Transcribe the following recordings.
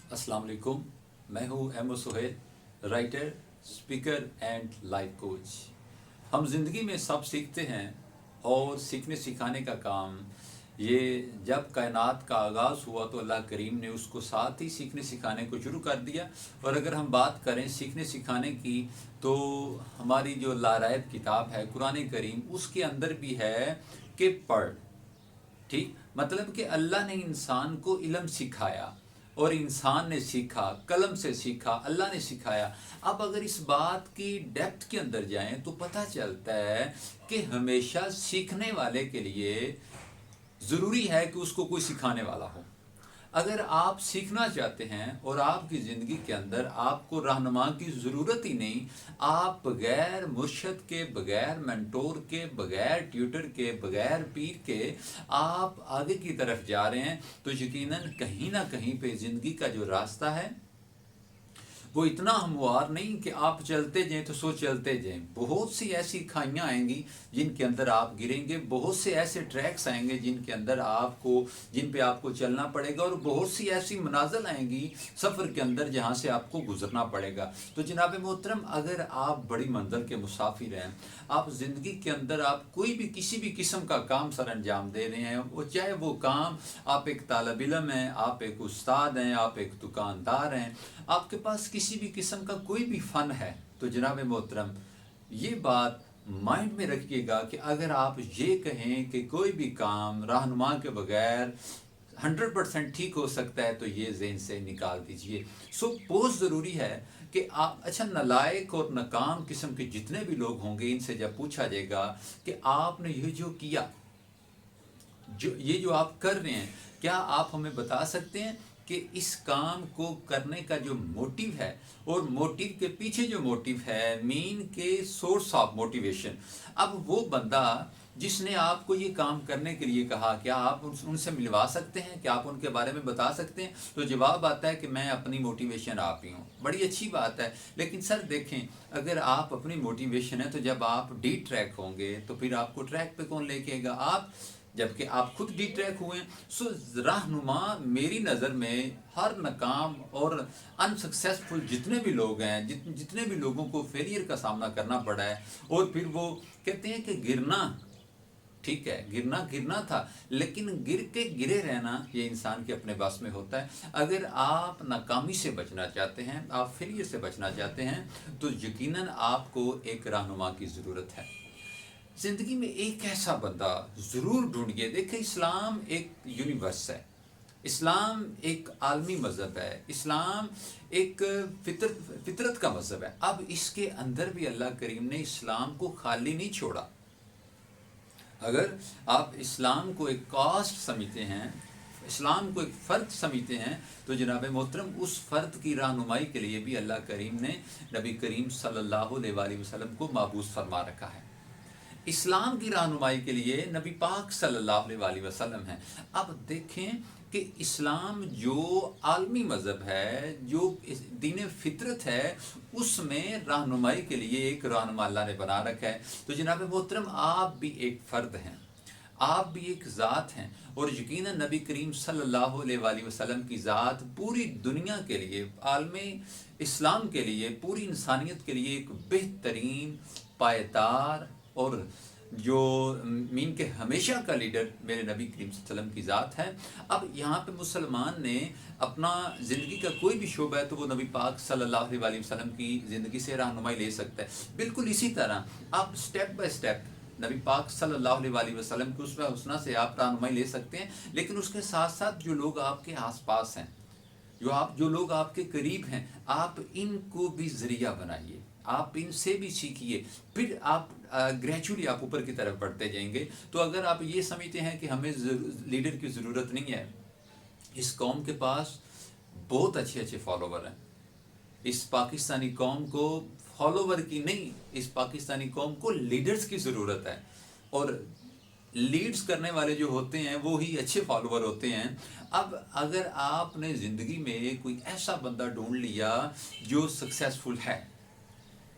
अस्सलाम वालेकुम। मैं हूँ M O Suhail, writer, speaker and life coach. हम ज़िंदगी में सब सीखते हैं और सीखने सिखाने का काम ये जब कायनात का आगाज़ हुआ तो अल्लाह करीम ने उसको साथ ही सीखने सिखाने को शुरू कर दिया। और अगर हम बात करें सीखने सिखाने की तो हमारी जो लारायब किताब है कुरान करीम, उसके अंदर भी है कि पढ़। ठीक, मतलब कि अल्लाह ने इंसान को इल्म सिखाया और इंसान ने सीखा, कलम से सीखा, अल्लाह ने सिखाया। अब अगर इस बात की डेप्थ के अंदर जाएं तो पता चलता है कि हमेशा सीखने वाले के लिए ज़रूरी है कि उसको कोई सिखाने वाला हो। अगर आप सीखना चाहते हैं और आपकी ज़िंदगी के अंदर आपको रहनुमा की ज़रूरत ही नहीं, आप बग़ैर मुर्शद के, बग़ैर मेंटोर के, बग़ैर ट्यूटर के, बग़ैर पीर के आप आगे की तरफ जा रहे हैं, तो यकीनन कहीं ना कहीं पे ज़िंदगी का जो रास्ता है वो इतना हमवार नहीं कि आप चलते जाएं तो सो चलते जाएं। बहुत सी ऐसी खाइयाँ आएंगी जिनके अंदर आप गिरेंगे, बहुत से ऐसे ट्रैक्स आएंगे जिन पे आपको चलना पड़ेगा, और बहुत सी ऐसी मनाजिल आएंगी सफ़र के अंदर जहाँ से आपको गुजरना पड़ेगा। तो जनाब मोहतरम, अगर आप बड़ी मंजिल के मुसाफिर हैं, आप ज़िंदगी के अंदर आप कोई भी किसी भी किस्म का काम सर अंजाम दे रहे हैं, वो चाहे वो काम आप एक तालिब इल्म हैं, आप एक उस्ताद हैं, आप एक दुकानदार हैं, आपके पास किसी भी किस्म का कोई भी फ़न है, तो जनाब मोहतरम ये बात माइंड में रखिएगा कि अगर आप ये कहें कि कोई भी काम रहनुमा के बगैर 100% ठीक हो सकता है, तो ये ज़हन से निकाल दीजिए। बहुत ज़रूरी है कि आप अच्छा नालायक और नाकाम किस्म के जितने भी लोग होंगे, इनसे जब पूछा जाएगा कि आपने ये जो किया, जो आप कर रहे हैं, क्या आप हमें बता सकते हैं कि इस काम को करने का जो मोटिव है, और मोटिव के पीछे जो मोटिव है, मीन के सोर्स ऑफ मोटिवेशन। अब वो बंदा जिसने आपको ये काम करने के लिए कहा, क्या आप उनसे मिलवा सकते हैं, क्या आप उनके बारे में बता सकते हैं? तो जवाब आता है कि मैं अपनी मोटिवेशन आप ही हूँ। बड़ी अच्छी बात है, लेकिन सर देखें, अगर आप अपनी मोटिवेशन है तो जब आप डी ट्रैक होंगे तो फिर आपको ट्रैक पे कौन लेके आएगा? आप, जबकि आप खुद डी ट्रैक हुए हैं। सो रहनुमा मेरी नज़र में हर नाकाम और अनसक्सेसफुल जितने भी लोग हैं, जितने भी लोगों को फेलियर का सामना करना पड़ा है, और फिर वो कहते हैं कि गिरना, ठीक है, गिरना गिरना था, लेकिन गिर के गिरे रहना ये इंसान के अपने बस में होता है। अगर आप नाकामी से बचना चाहते हैं, आप फेलियर से बचना चाहते हैं, तो यकीनन आपको एक रहनुमा की ज़रूरत है। ज़िंदगी में एक ऐसा बंदा ज़रूर ढूंढिए। देखिए, इस्लाम एक यूनिवर्स है, इस्लाम एक आलमी मज़हब है, इस्लाम एक फितरत का मज़हब है। अब इसके अंदर भी अल्लाह करीम ने इस्लाम को खाली नहीं छोड़ा। अगर आप इस्लाम को एक कास्ट समझते हैं, इस्लाम को एक फ़र्द समझते हैं, तो जनाब मोहतरम उस फ़र्द की रहनुमाई के लिए भी अल्लाह करीम ने नबी करीम सल्लल्लाहु अलैहि वसल्लम को माबूस फरमा रखा है। इस्लाम की रहनुमाई के लिए नबी पाक सल्लल्लाहु अलैहि वसल्लम हैं। अब देखें कि इस्लाम जो आलमी मज़हब है, जो दीन फितरत है, उसमें रहनुमाई के लिए एक रहनुमा अल्लाह ने बना रखा है। तो जनाब मोहतरम, आप भी एक फ़र्द हैं, आप भी एक ज़ात हैं, और यकीनन नबी करीम सल्लल्लाहु अलैहि वसल्लम की ज़ात पूरी दुनिया के लिए, आलमी इस्लाम के लिए, पूरी इंसानियत के लिए एक बेहतरीन, पायदार और जो मीन के हमेशा का लीडर मेरे नबी करीम सल्लल्लाहु अलैहि वसल्लम की ज़ात है। अब यहाँ पे मुसलमान ने अपना ज़िंदगी का कोई भी शोबा है तो वो नबी पाक सल्लल्लाहु अलैहि वसल्लम की ज़िंदगी से रहनुमाई ले सकता है। बिल्कुल इसी तरह आप स्टेप बाय स्टेप नबी पाक सल्लल्लाहु अलैहि वसल्लम की उसवा हुस्ना से आप रहनुमाई ले सकते हैं, लेकिन उसके साथ साथ जो लोग आपके आसपास हैं, जो लोग आपके करीब हैं, आप इनको भी ज़रिया बनाइए, आप इनसे भी सीखिए, फिर आप ग्रेजुअली आप ऊपर की तरफ बढ़ते जाएंगे। तो अगर आप ये समझते हैं कि हमें लीडर की ज़रूरत नहीं है, इस कौम के पास बहुत अच्छे अच्छे फॉलोवर हैं। इस पाकिस्तानी कौम को फॉलोवर की नहीं, इस पाकिस्तानी कौम को लीडर्स की ज़रूरत है, और लीड्स करने वाले जो होते हैं वो ही अच्छे फॉलोवर होते हैं। अब अगर आपने ज़िंदगी में कोई ऐसा बंदा ढूंढ लिया जो सक्सेसफुल है,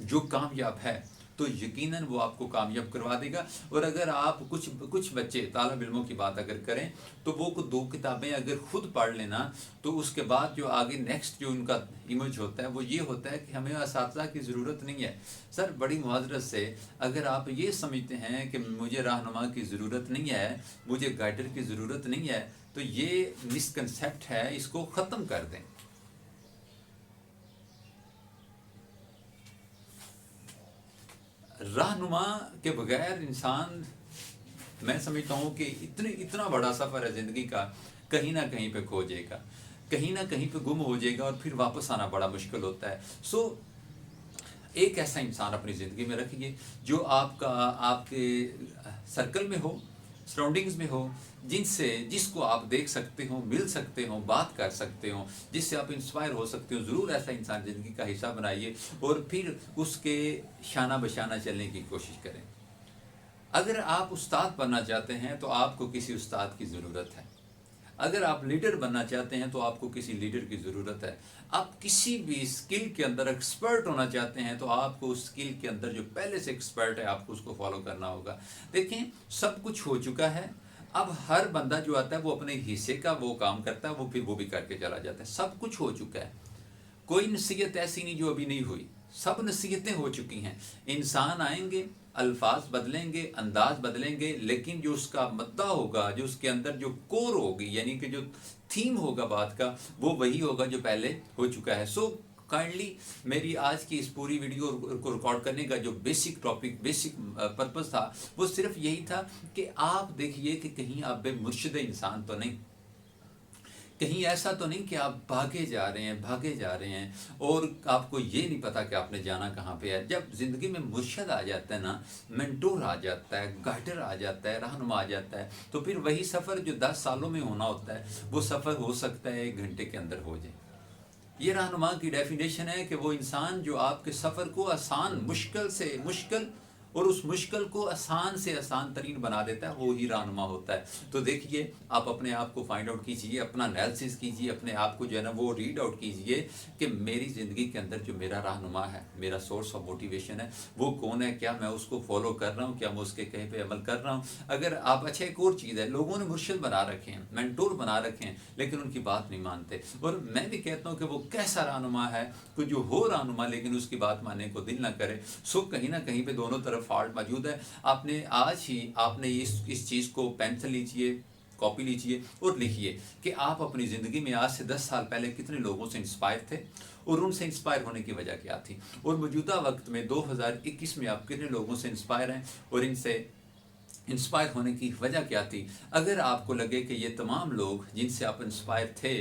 जो कामयाब है, تو यकीनन वो आपको कामयाब करवा देगा। और अगर आप कुछ बच्चे तालिब इल्मों की बात अगर करें तो वो 2 किताबें अगर खुद पढ़ लेना तो उसके बाद जो आगे नेक्स्ट जो उनका इमेज होता है वो ये होता है कि हमें असातिज़ा की ज़रूरत नहीं है। सर बड़ी मुआज़रत से अगर आप ये समझते हैं कि मुझे रहनुमा की ज़रूरत नहीं है, मुझे गाइडर की ज़रूरत नहीं है, तो ये मिसकंसेप्ट है, इसको ख़त्म कर दें। रहनुमा के बगैर इंसान, मैं समझता हूँ कि इतना बड़ा सफ़र है ज़िंदगी का, कहीं ना कहीं पे खो जाएगा, कहीं ना कहीं पे गुम हो जाएगा और फिर वापस आना बड़ा मुश्किल होता है। सो एक ऐसा इंसान अपनी ज़िंदगी में रखिए जो आपके सर्कल में हो, सराउंडिंग्स में हो, जिसको आप देख सकते हो, मिल सकते हो, बात कर सकते हो, जिससे आप इंस्पायर हो सकते हो। ज़रूर ऐसा इंसान ज़िंदगी का हिस्सा बनाइए और फिर उसके शाना बशाना चलने की कोशिश करें। अगर आप उस्ताद बनना चाहते हैं तो आपको किसी उस्ताद की ज़रूरत है। अगर आप लीडर बनना चाहते हैं तो आपको किसी लीडर की ज़रूरत है। आप किसी भी स्किल के अंदर एक्सपर्ट होना चाहते हैं तो आपको उस स्किल के अंदर जो पहले से एक्सपर्ट है आपको उसको फॉलो करना होगा। देखें, सब कुछ हो चुका है, अब हर बंदा जो आता है वो अपने हिस्से का वो काम करता है, वो भी करके चला जाता है। सब कुछ हो चुका है, कोई नसीहत ऐसी नहीं जो अभी नहीं हुई, सब नसीहतें हो चुकी हैं। इंसान आएंगे, अल्फाज बदलेंगे, अंदाज बदलेंगे, लेकिन जो उसका मुद्दा होगा, जो उसके अंदर जो कोर होगी, यानी कि जो थीम होगा बात का, वो वही होगा जो पहले हो चुका है। सो काइंडली मेरी आज की इस पूरी वीडियो को रिकॉर्ड करने का जो बेसिक टॉपिक, बेसिक पर्पस था, वो सिर्फ यही था कि आप देखिए कि कहीं आप बेमुर्शिद इंसान तो नहीं, कहीं ऐसा तो नहीं कि आप भागे जा रहे हैं और आपको ये नहीं पता कि आपने जाना कहाँ पे है। जब ज़िंदगी में मुर्शद आ जाता है ना, मेंटोर आ जाता है, गाइडर आ जाता है, रहनुमा आ जाता है, तो फिर वही सफ़र जो 10 सालों में होना होता है वो सफ़र हो सकता है 1 घंटे के अंदर हो जाए। ये रहनुमा की डेफिनेशन है कि वो इंसान जो आपके सफ़र को आसान, मुश्किल से मुश्किल और उस मुश्किल को आसान से आसान तरीन बना देता है, वो ही रहनुमा होता है। तो देखिए, आप अपने आप को फाइंड आउट कीजिए, अपना एनालिसिस कीजिए, अपने आप को जो है ना वो रीड आउट कीजिए कि मेरी ज़िंदगी के अंदर जो मेरा रहनुमा है, मेरा सोर्स ऑफ मोटिवेशन है, वो कौन है, क्या मैं उसको फॉलो कर रहा हूँ, क्या मैं उसके कहीं पे अमल कर रहा हूँ। अगर आप, अच्छा एक और चीज़ है, लोगों ने मुर्शिद बना रखे हैं, मेंटोर बना रखे हैं, लेकिन उनकी बात नहीं मानते। और मैं भी कहता हूँ कि वो कैसा रहनुमा है कि जो हो रहनुमा लेकिन उसकी बात मानने को दिल ना करे। सो कहीं ना कहीं पे दोनों तरफ फॉल्ट मौजूद है। आपने आज ही आपने इस चीज़ को पेन से लीजिए, कॉपी लीजिए और लिखिए कि आप अपनी ज़िंदगी में आज से 10 साल पहले कितने लोगों से इंस्पायर थे और उनसे इंस्पायर होने की वजह क्या थी, और मौजूदा वक्त में 2021 में आप कितने लोगों से इंस्पायर हैं और इनसे इंस्पायर होने की वजह क्या थी। अगर आपको लगे कि ये तमाम लोग जिनसे आप इंस्पायर थे,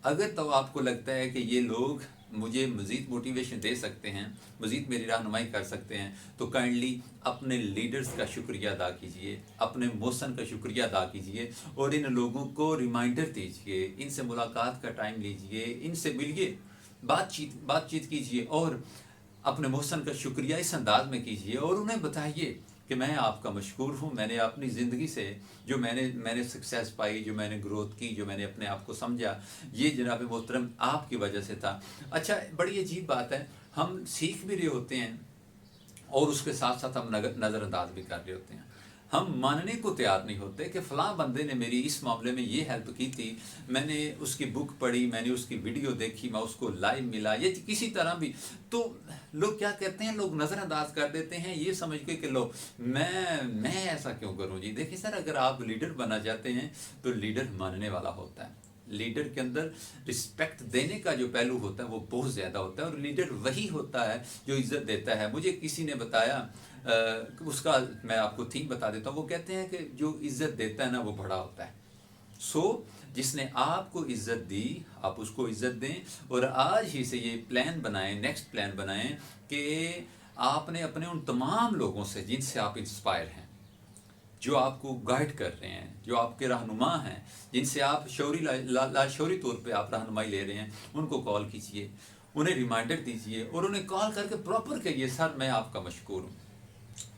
अगर तो आपको लगता है कि ये लोग मुझे मज़ीद मोटिवेशन दे सकते हैं, मज़ीद मेरी रहनुमाई कर सकते हैं, तो काइंडली अपने लीडर्स का शुक्रिया अदा कीजिए, अपने मौसन का शुक्रिया अदा कीजिए और इन लोगों को रिमाइंडर दीजिए, इनसे मुलाकात का टाइम लीजिए, इनसे मिलिए, बातचीत कीजिए और अपने मौसन का शुक्रिया इस अंदाज में कीजिए और उन्हें बताइए कि मैं आपका मशकूर हूँ। मैंने अपनी ज़िंदगी से जो मैंने सक्सेस पाई, जो मैंने ग्रोथ की, जो मैंने अपने आप को समझा, ये जनाब मोहतरम आपकी वजह से था। अच्छा, बड़ी अजीब बात है, हम सीख भी रहे होते हैं और उसके साथ साथ हम नज़रअंदाज भी कर रहे होते हैं। हम मानने को तैयार नहीं होते कि फ़लाँ बंदे ने मेरी इस मामले में ये हेल्प की थी, मैंने उसकी बुक पढ़ी, मैंने उसकी वीडियो देखी, मैं उसको लाइव मिला, ये किसी तरह भी। तो लोग क्या कहते हैं, लोग नज़रअंदाज कर देते हैं ये समझ के कि लो मैं ऐसा क्यों करूं जी। देखिए सर, अगर आप लीडर बनना चाहते हैं तो लीडर मानने वाला होता है, लीडर के अंदर रिस्पेक्ट देने का जो पहलू होता है वो बहुत ज़्यादा होता है और लीडर वही होता है जो इज़्ज़त देता है। मुझे किसी ने बताया, उसका मैं आपको थीम बता देता हूँ। वो कहते हैं कि जो इज़्ज़त देता है ना वो बड़ा होता है। सो जिसने आपको इज़्ज़त दी, आप उसको इज़्ज़त दें और आज ही से ये प्लान बनाएं, नेक्स्ट प्लान बनाएं कि आपने अपने उन तमाम लोगों से जिनसे आप इंस्पायर हैं, जो आपको गाइड कर रहे हैं, जो आपके रहनुमा हैं, जिनसे आप शौरी लाशौरी तौर पे आप रहनुमाई ले रहे हैं, उनको कॉल कीजिए, उन्हें रिमाइंडर दीजिए और उन्हें कॉल करके प्रॉपर कहिए सर मैं आपका मशकूर हूँ।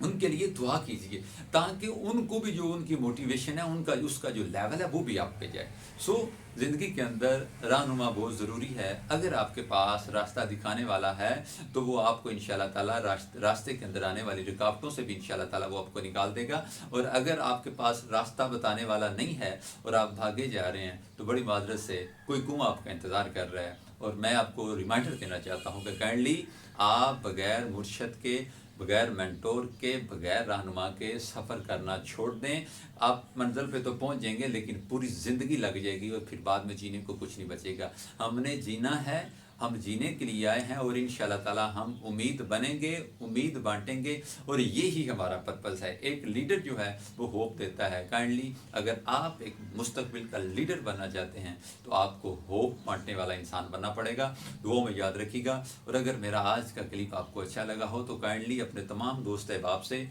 उनके लिए दुआ कीजिए ताकि उनको भी जो उनकी मोटिवेशन है, उनका उसका जो लेवल है वो भी आप पे जाए। सो ज़िंदगी के अंदर रहनुमा बहुत ज़रूरी है। अगर आपके पास रास्ता दिखाने वाला है तो वो आपको इंशाअल्लाह ताला रास्ते के अंदर आने वाली रुकावटों से भी इंशाअल्लाह ताला वो आपको निकाल देगा। और अगर आपके पास रास्ता बताने वाला नहीं है और आप भागे जा रहे हैं तो बड़ी माजरत से कोई कुआं आपका इंतज़ार कर रहा है। और मैं आपको रिमाइंडर देना चाहता हूँ कि काइंडली आप बग़ैर मुर्शद के, बग़ैर मेंटोर के, बग़ैर रहनुमा के सफ़र करना छोड़ दें। आप मंज़िल पे तो पहुंच जाएंगे लेकिन पूरी ज़िंदगी लग जाएगी और फिर बाद में जीने को कुछ नहीं बचेगा। हमने जीना है, हम जीने के लिए आए हैं और इंशाअल्लाह ताला हम उम्मीद बनेंगे, उम्मीद बांटेंगे और ये ही हमारा पर्पज़ है। एक लीडर जो है वो होप देता है। काइंडली अगर आप एक मुस्तकबिल का लीडर बनना चाहते हैं तो आपको होप बांटने वाला इंसान बनना पड़ेगा। दुआ में याद रखिएगा। और अगर मेरा आज का क्लिप आपको अच्छा लगा हो तो काइंडली अपने तमाम दोस्त अहबाब से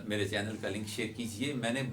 मेरे चैनल का लिंक शेयर कीजिए। मैंने